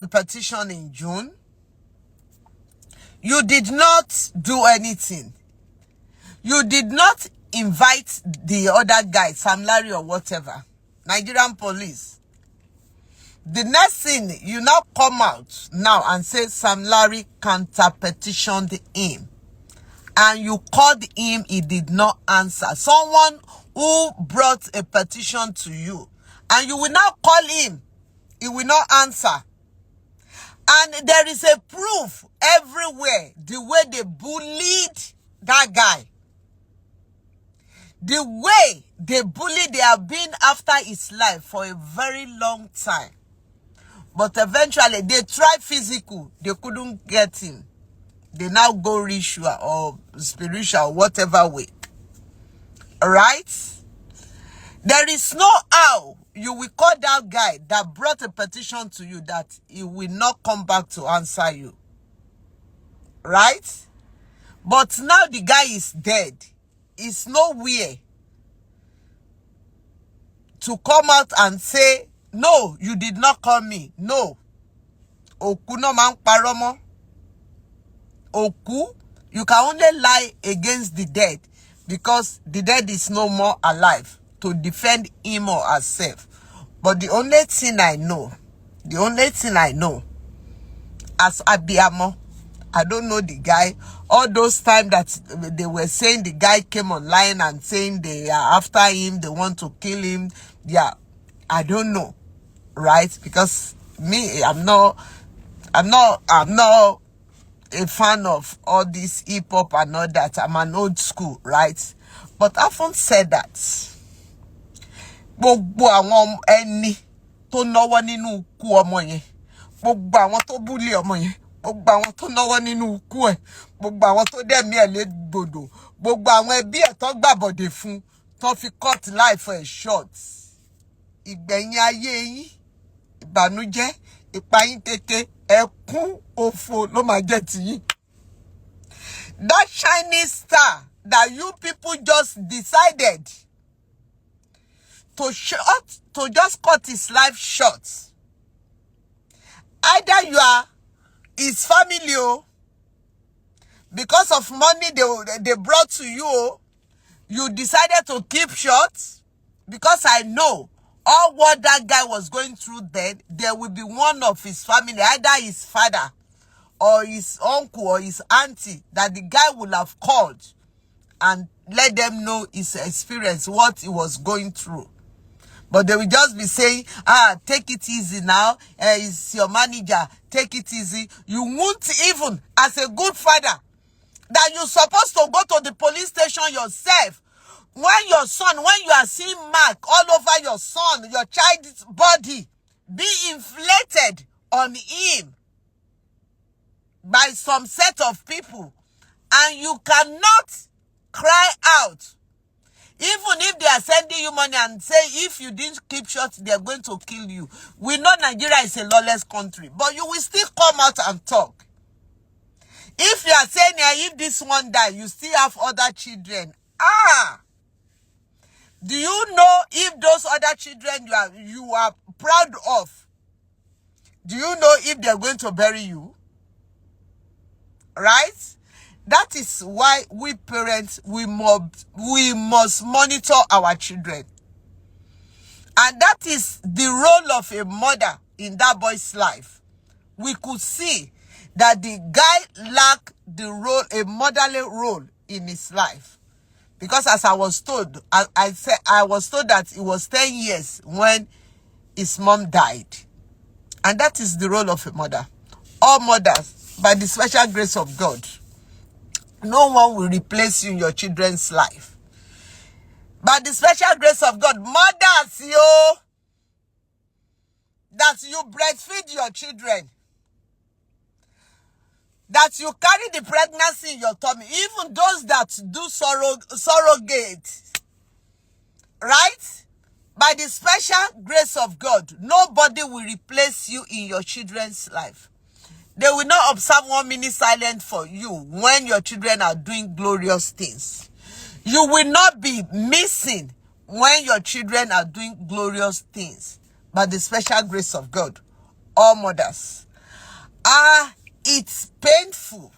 the petition in June. You did not do anything. You did not invite the other guy, Sam Larry or whatever, Nigerian police. The next thing, you now come out now and say Sam Larry counter-petitioned him. And you called him, he did not answer. Someone who brought a petition to you. And you will now call him, he will not answer. And there is a proof everywhere, the way they bullied that guy. The way they bullied, they have been after his life for a very long time. But eventually, they tried physical. They couldn't get him. They now go ritual or spiritual, whatever way. Alright? There is no how you will call that guy that brought a petition to you that he will not come back to answer you. Right? But now the guy is dead. It's nowhere to come out and say, no, you did not call me. No. Oku no man paromo. Oku, you can only lie against the dead because the dead is no more alive to defend him or herself. But the only thing I know, as Abiamo, I don't know the guy. All those times that they were saying the guy came online and saying they are after him, they want to kill him. Yeah, I don't know, right? Because me, I'm not a fan of all this hip hop and all that. I'm an old school, right? But I haven't said that. Gbogbo àwọn ẹni tó náwó nínú ikú ọmọ yẹn, gbogbo àwọn tó bully ọmọ yẹn, gbogbo àwọn tó náwó nínú ikú ẹ̀, gbogbo àwọn tó dẹ̀mí ẹ̀ légbodò, gbogbo àwọn ẹbí ẹ̀ tó gbàbọ̀dè fún, tó fi cut life ẹ̀ short. Ìgbẹ̀yìn ayé yín, ìbànújẹ́, ìpayín kéke, ẹkún òfò ló máa jẹ́ tiyín. That shining star that you people just decided to just cut his life short. Either you are his family, because of money they brought to you, you decided to keep short. Because I know all what that guy was going through then, there will be one of his family, either his father or his uncle or his auntie, that the guy would have called and let them know his experience, what he was going through. But they will just be saying, take it easy now. It's your manager. Take it easy. You won't even, as a good father, that you're supposed to go to the police station yourself. When your son, when you are seeing mark all over your son, your child's body, be inflated on him by some set of people, and you cannot cry out. Even if they are sending you money and say, if you didn't keep short, they're going to kill you. We know Nigeria is a lawless country, but you will still come out and talk. If you are saying, if this one die, you still have other children. Do you know if those other children you are proud of, do you know if they're going to bury you? Right? That is why we parents, we must monitor our children. And that is the role of a mother in that boy's life. We could see that the guy lacked the role, a motherly role in his life. Because as I was told, I was told that it was 10 years when his mom died. And that is the role of a mother. All mothers, by the special grace of God, no one will replace you in your children's life. By the special grace of God, mothers, that you breastfeed your children, that you carry the pregnancy in your tummy, even those that do surrogate, right? By the special grace of God, nobody will replace you in your children's life. They will not observe 1 minute silence for you when your children are doing glorious things. You will not be missing when your children are doing glorious things. By the special grace of God, all mothers, It's painful.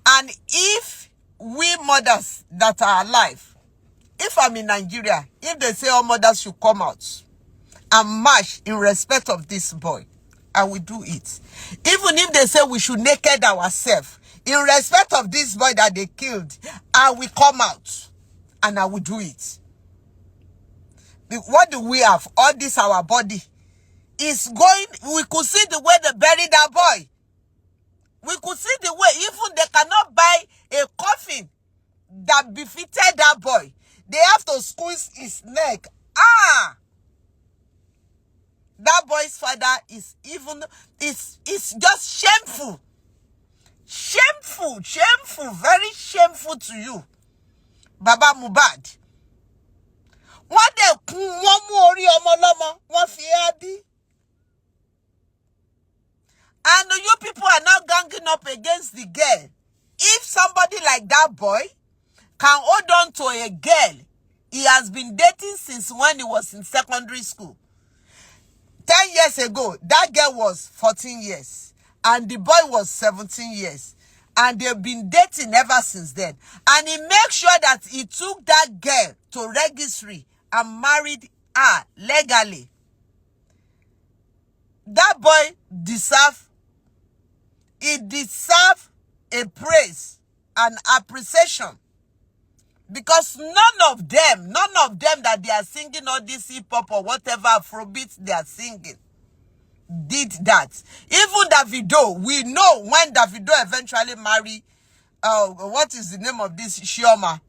And if we mothers that are alive, if I'm in Nigeria, if they say all mothers should come out and march in respect of this boy, I will do it. Even if they say we should naked ourselves in respect of this boy that they killed, I will come out and I will do it. What do we have? All this our body is going. We could see the way they buried that boy. We could see the way even they cannot buy a coffin that befitted that boy. They have to squeeze his neck. That boy's father is it's just shameful. Shameful, very shameful to you. Baba Mohbad. What they one more omolomo, one fiadi. And you people are now ganging up against the girl. If somebody like that boy can hold on to a girl he has been dating since when he was in secondary school. 10 years ago, that girl was 14 years. And the boy was 17 years. And they've been dating ever since then. And he made sure that he took that girl to registry and married her legally. That boy deserves a praise and appreciation. Because none of them that they are singing all this hip-hop or whatever Afrobeat they are singing did that. Even Davido, we know when Davido eventually married, what is the name of this Shioma?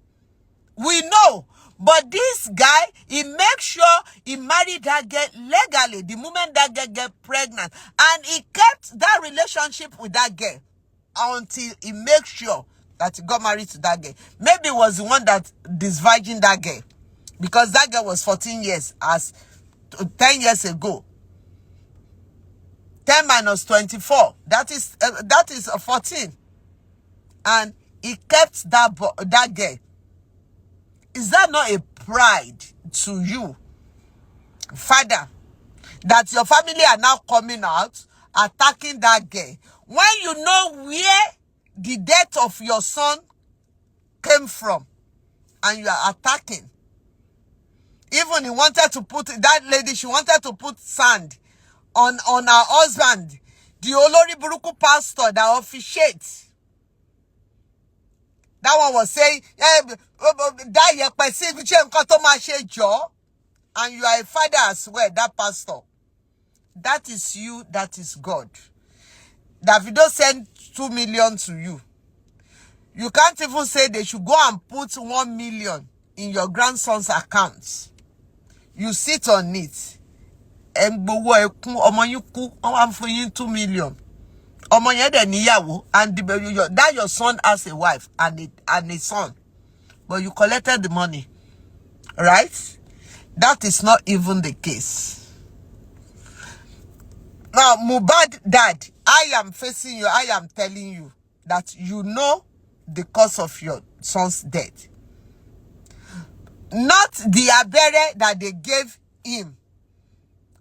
We know. But this guy, he makes sure he married that girl legally the moment that girl get pregnant. And he kept that relationship with that girl until he makes sure that he got married to that girl. Maybe it was the one that disvirgin that girl. Because that girl was 14 years as 10 years ago. 10 minus 24. That is 14. And he kept that girl. Is that not a pride to you, father, that your family are now coming out, attacking that girl, when you know where the death of your son came from, and you are attacking? Even he wanted to put, that lady, she wanted to put sand on her husband, the Olori Buruku pastor that officiates. That one was saying, and you are a father as well, that pastor. That is you, that is God. Davido sent 2 million to you. You can't even say they should go and put 1 million in your grandson's accounts. You sit on it. And 2 million. And that your son has a wife and a son. But you collected the money. Right? That is not even the case. Now, Mohbad dad, I am facing you. I am telling you that you know the cause of your son's death. Not the abere that they gave him.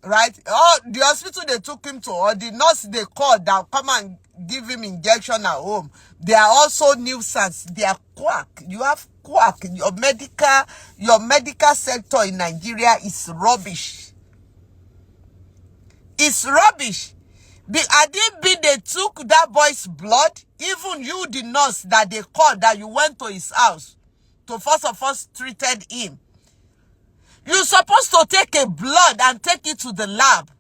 Right? Oh, the hospital they took him to, or the nurse they called that come and give him injection at home. They are also nuisance. They are quack. You have quack. Your medical sector in Nigeria is rubbish. It's rubbish. I didn't be they took that boy's blood. Even you, the nurse that they called, that you went to his house to first of all treated him. You're supposed to take a blood and take it to the lab.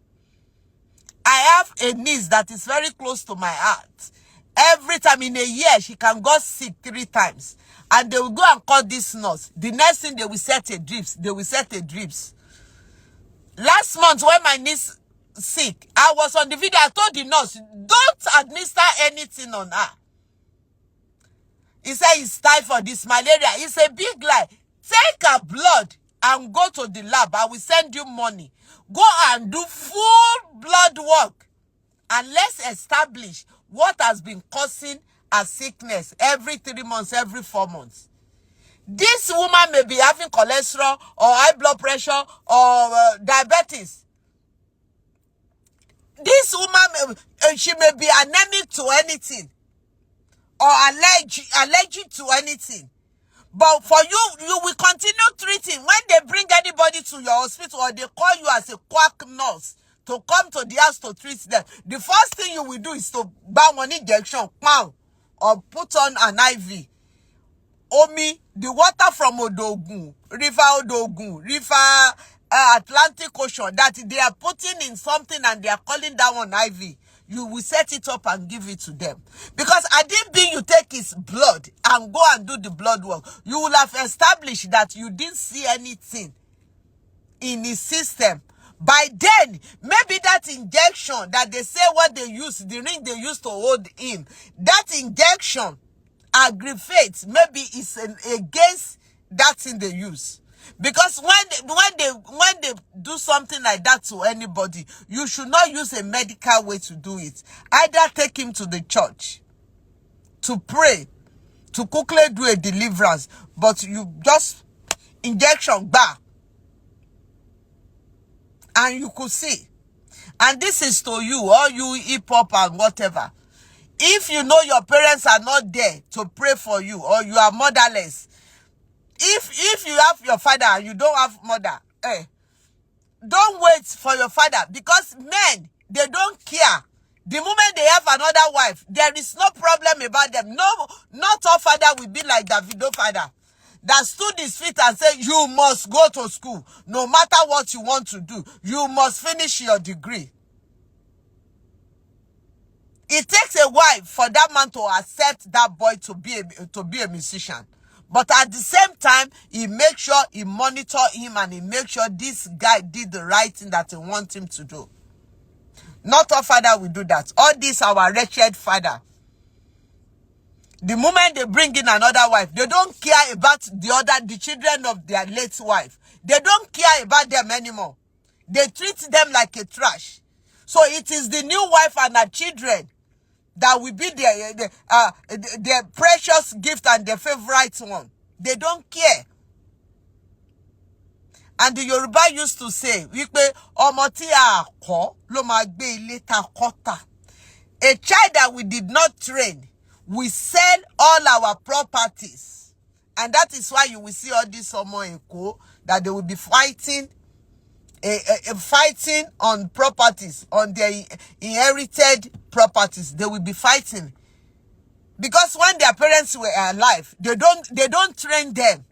I have a niece that is very close to my heart. Every time in a year, she can go sick 3 times. And they will go and call this nurse. The next thing, they will set a drips. They will set a drips. Last month, when my niece sick, I was on the video. I told the nurse, don't administer anything on her. He said it's typhoid, this malaria. It's a big lie. Take her blood and go to the lab. I will send you money. Go and do full blood work. And let's establish what has been causing a sickness every 3 months, every 4 months. This woman may be having cholesterol or high blood pressure or diabetes. This woman, she may be anemic to anything or allergic to anything. But for you, you will continue treating. When they bring anybody to your hospital or they call you as a quack nurse to come to the house to treat them, the first thing you will do is to buy one injection, pow, or put on an IV. Omi, the water from Odogun, River Atlantic Ocean, that they are putting in something and they are calling that one IV. You will set it up and give it to them. Because I didn't mean you take his blood and go and do the blood work. You will have established that you didn't see anything in his system. By then, maybe that injection that they say what they use, the ring they used to hold him, that injection aggravates, maybe it's against that thing they use. Because when they do something like that to anybody, you should not use a medical way to do it. Either take him to the church to pray, to quickly do a deliverance, but you just injection back, and you could see. And this is to you, or you hip hop and whatever. If you know your parents are not there to pray for you, or you are motherless, if you have your father and you don't have mother, don't wait for your father, because men, they don't care. The moment they have another wife, there is no problem about them. No, not all father will be like Davido father that stood his feet and said, you must go to school. No matter what you want to do, you must finish your degree. It takes a while for that man to accept that boy to be a musician. But at the same time, he makes sure he monitor him and he makes sure this guy did the right thing that he wants him to do. Not all father will do that. All this our wretched father. The moment they bring in another wife, they don't care about the children of their late wife. They don't care about them anymore. They treat them like a trash. So it is the new wife and her children that will be their precious gift and their favorite one. They don't care. And the Yoruba used to say, "Ọmọ tí a kọ́ ló máa gbé ilé ta kọ́ tà." A child that we did not train, we sell all our properties. And that is why you will see all this Omo Eko, that they will be fighting on properties, on their inherited properties. They will be fighting because when their parents were alive, they don't train them.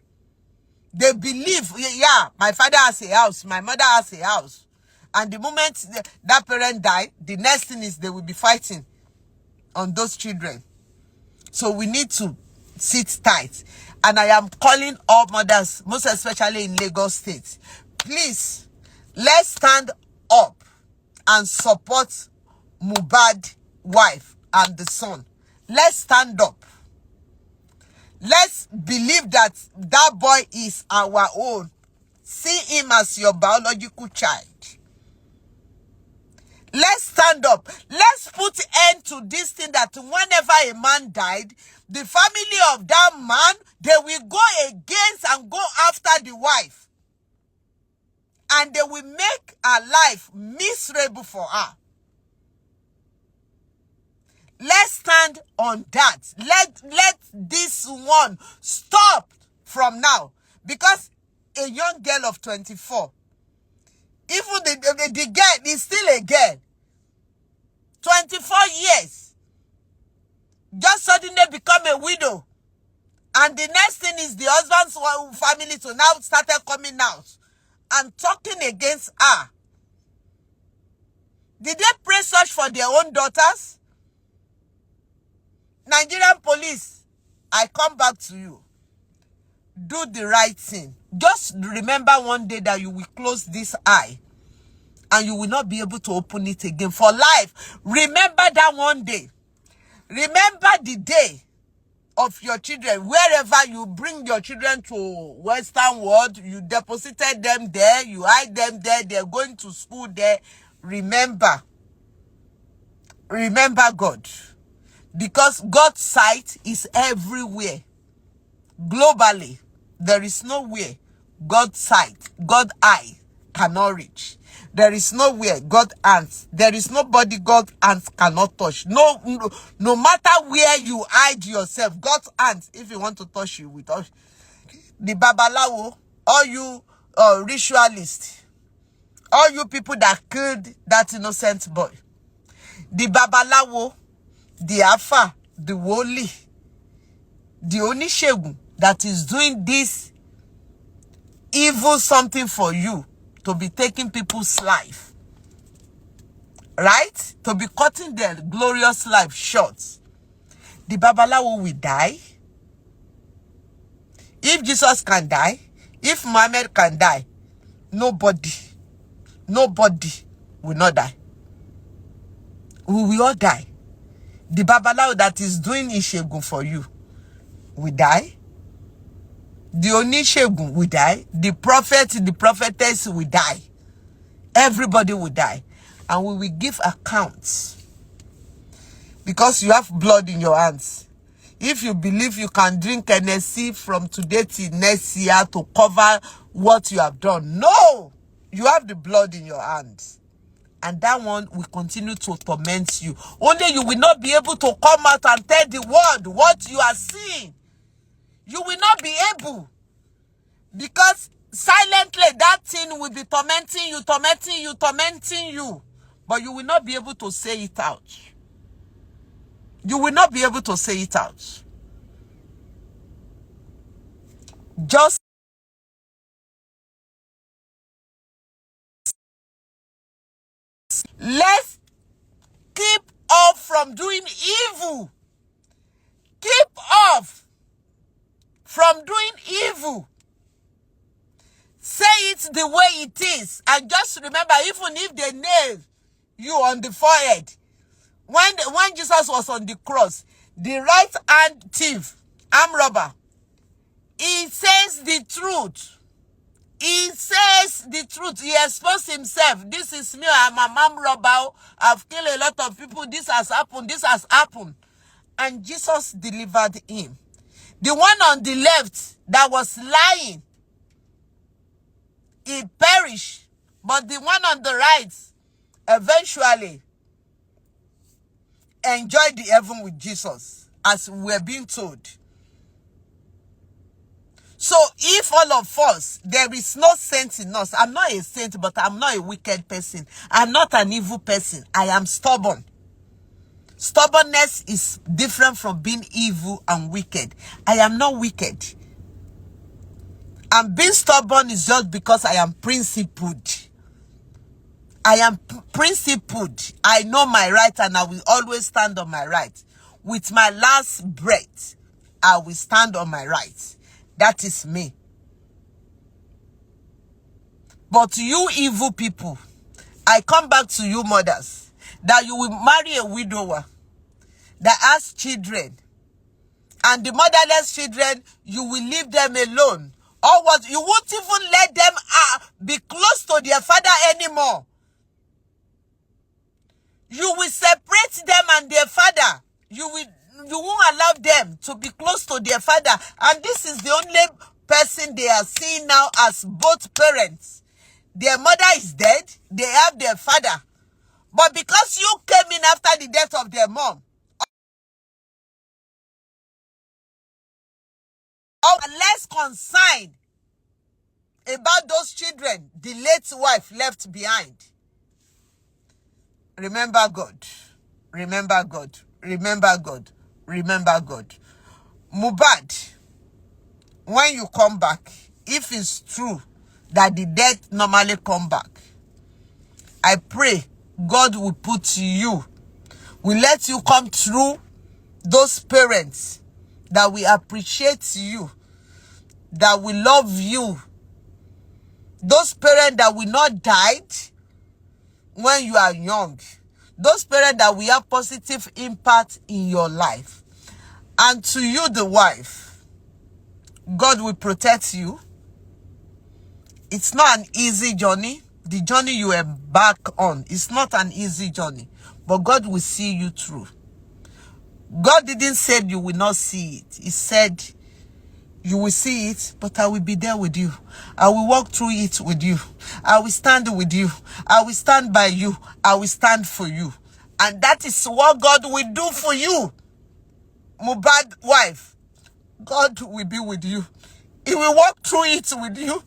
They believe, yeah, my father has a house, my mother has a house, and the moment that parent died, the next thing is they will be fighting on those children. So we need to sit tight, and I am calling all mothers, most especially in Lagos State, please. Let's stand up and support Mohbad's wife and the son. Let's stand up. Let's believe that that boy is our own. See him as your biological child. Let's stand up. Let's put end to this thing that whenever a man died, the family of that man, they will go against and go after the wife. And they will make her life miserable for her. Let's stand on that. Let this one stop from now. Because a young girl of 24, even the girl is still a girl, 24 years, just suddenly become a widow. And the next thing is the husband's family to now started coming out and talking against her. Did they pray such for their own daughters? Nigerian police, I come back to you. Do the right thing. Just remember one day that you will close this eye and you will not be able to open it again for life. Remember that one day. Remember the day of your children. Wherever you bring your children to Western world, you deposited them there, you hide them there, they're going to school there. Remember God. Because God's sight is everywhere. Globally, there is nowhere God's sight, God's eye cannot reach. There is nowhere God hands. There is nobody God hands cannot touch. No matter where you hide yourself, God's hands, if you want to touch you, with touch. The babalawo, all you ritualists, all you people that killed that innocent boy, the babalawo, the afa, the woli, the onishegun that is doing this evil something for you, to be taking people's life, right? To be cutting their glorious life short. The babalawo will die. If Jesus can die, if Muhammad can die, nobody will not die. We will all die. The babalawo that is doing Ishegun for you will die. The Onishegun will die. The prophet, the prophetess will die. Everybody will die. And we will give accounts. Because you have blood in your hands. If you believe you can drink Hennessy from today till next year to cover what you have done, no! You have the blood in your hands. And that one will continue to torment you. Only you will not be able to come out and tell the world what you are seeing. You will not be able. Because silently that thing will be tormenting you, tormenting you, tormenting you. But you will not be able to say it out. You will not be able to say it out. Just let's keep off from doing evil. Keep off from doing evil. Say it the way it is. And just remember, even if they nail you on the forehead, when Jesus was on the cross, the right hand thief, arm robber, he says the truth. He says the truth. He exposed himself. This is me. I'm a arm robber. I've killed a lot of people. This has happened. This has happened. And Jesus delivered him. The one on the left that was lying, he perished. But the one on the right eventually enjoyed the heaven with Jesus, as we're being told. So if all of us, there is no saint in us. I'm not a saint, but I'm not a wicked person. I'm not an evil person. I am stubborn. Stubbornness is different from being evil and wicked. I am not wicked. And being stubborn is just because I am principled. I am principled. I know my right and I will always stand on my right. With my last breath, I will stand on my right. That is me. But you evil people, I come back to you mothers, that you will marry a widower that has children. And the motherless children, you will leave them alone. Or what? You won't even let them be close to their father anymore. You will separate them and their father. You won't allow them to be close to their father. And this is the only person they are seeing now as both parents. Their mother is dead. They have their father. But because you came in after the death of their mom, or less concerned about those children the late wife left behind. Remember God. Remember God. Remember God. Remember God. Mohbad, when you come back, if it's true that the dead normally come back, I pray God will put you, will let you come through those parents that will appreciate you, that will love you, those parents that will not die when you are young, those parents that will have positive impact in your life. And to you, the wife, God will protect you. It's not an easy journey. The journey you embark on is not an easy journey, but God will see you through. God didn't say you will not see it. He said You will see it, but I will be there with you. I will walk through it with you. I will stand with you. I will stand by you. I will stand for you. And that is what God will do for you. Mohbad wife, God will be with you. He will walk through it with you.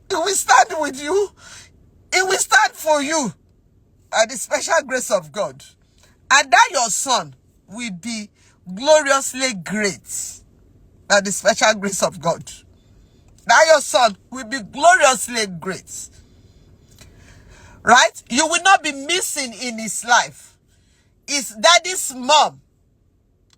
He will stand with you. He will stand for you. By the special grace of God. And that your son will be gloriously great. By the special grace of God. That your son will be gloriously great. Right? You will not be missing in his life. His daddy's mom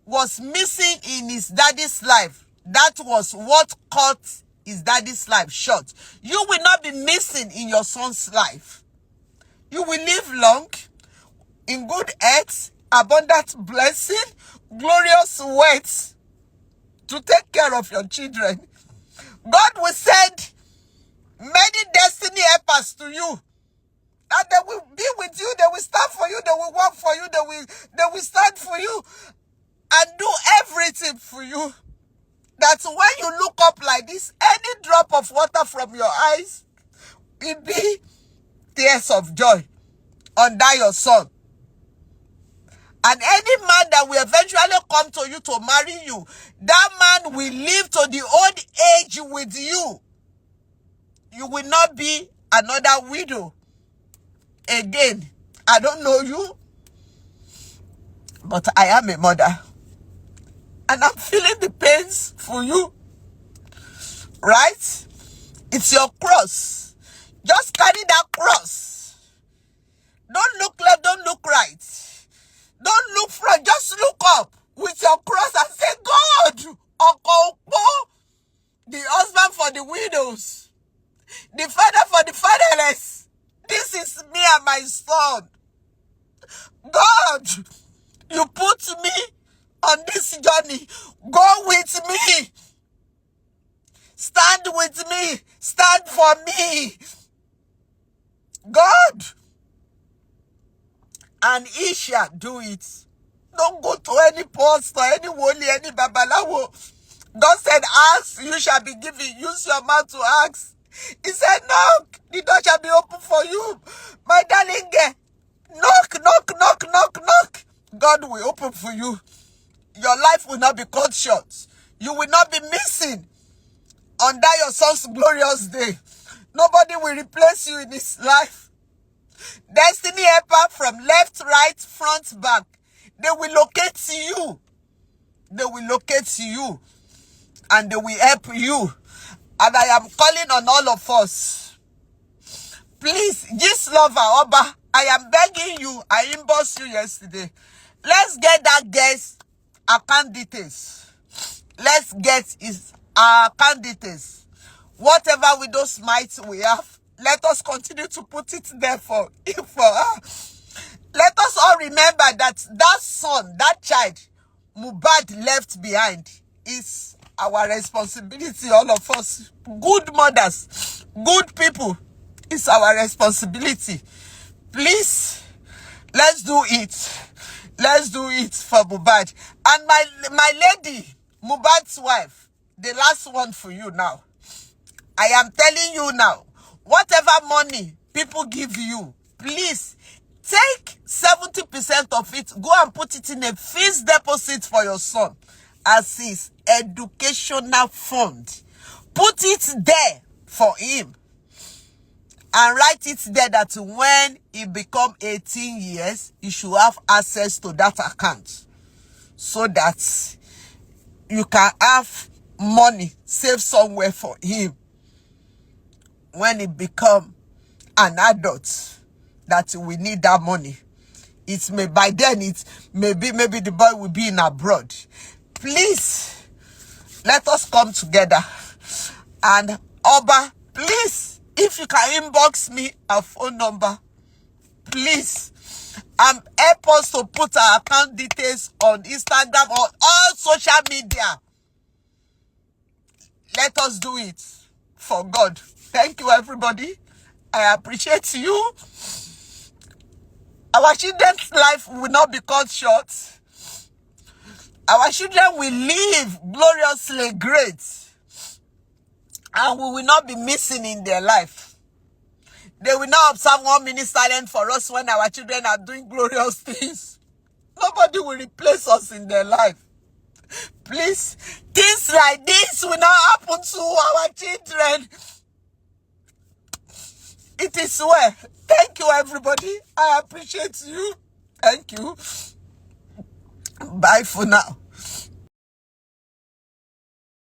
was missing in his daddy's life. That was what cut his daddy's life short. You will not be missing in your son's life. You will live long, in good health, abundant blessing, glorious wealth to take care of your children. God will send many destiny helpers to you. And they will be with you, they will stand for you, they will work for you, they will stand for you and do everything for you. That when you look up like this, any drop of water from your eyes will be tears of joy under your son. And any man that will eventually come to you to marry you, that man will live to the old age with you. You will not be another widow. Again, I don't know you, but I am a mother. And I'm feeling the pains for you. Right? It's your cross. Just carry that cross. Don't look left, don't look right. Don't look front, just look up with your cross and say, God, Okopo, the husband for the widows, the father for the fatherless. This is me and my son. God, you put me on this journey. Go with me. Stand with me. Stand for me. God. And he shall do it. Don't go to any pastor, any woli, any babalawo. God said, ask, you shall be given. Use your mouth to ask. He said, knock, the door shall be open for you. My darling, knock, knock, knock, knock, knock. God will open for you. Your life will not be cut short. You will not be missing on that your son's glorious day. Nobody will replace you in his life. Destiny helper from left, right, front, back. They will locate you. They will locate you. And they will help you. And I am calling on all of us. Please, this lover, Oba, I am begging you. I inboxed you yesterday. Let's get that guest account details. Let's get his account details. Whatever with those mites we have, let us continue to put it there for her. Let us all remember that that son, that child, Mohbad left behind is our responsibility, all of us. Good mothers, good people, it's our responsibility. Please, let's do it. Let's do it for Mohbad. And my lady, Mohbad's wife, the last one for you now. I am telling you now, whatever money people give you, please take 70% of it, go and put it in a fixed deposit for your son as his educational fund. Put it there for him and write it there that when he become 18 years, he should have access to that account so that you can have money saved somewhere for him when he become an adult, that we need that money. It may, by then it maybe the boy will be in abroad. Please, let us come together. And Oba, please, if you can inbox me a phone number, please, help us to put our account details on Instagram or all social media. Let us do it for God. Thank you, everybody. I appreciate you. Our children's life will not be cut short. Our children will live gloriously great, and we will not be missing in their life. They will not observe 1 minute silence for us when our children are doing glorious things. Nobody will replace us in their life. Please, things like this will not happen to our children. It is well. Thank you, everybody. I appreciate you. Thank you. Bye for now.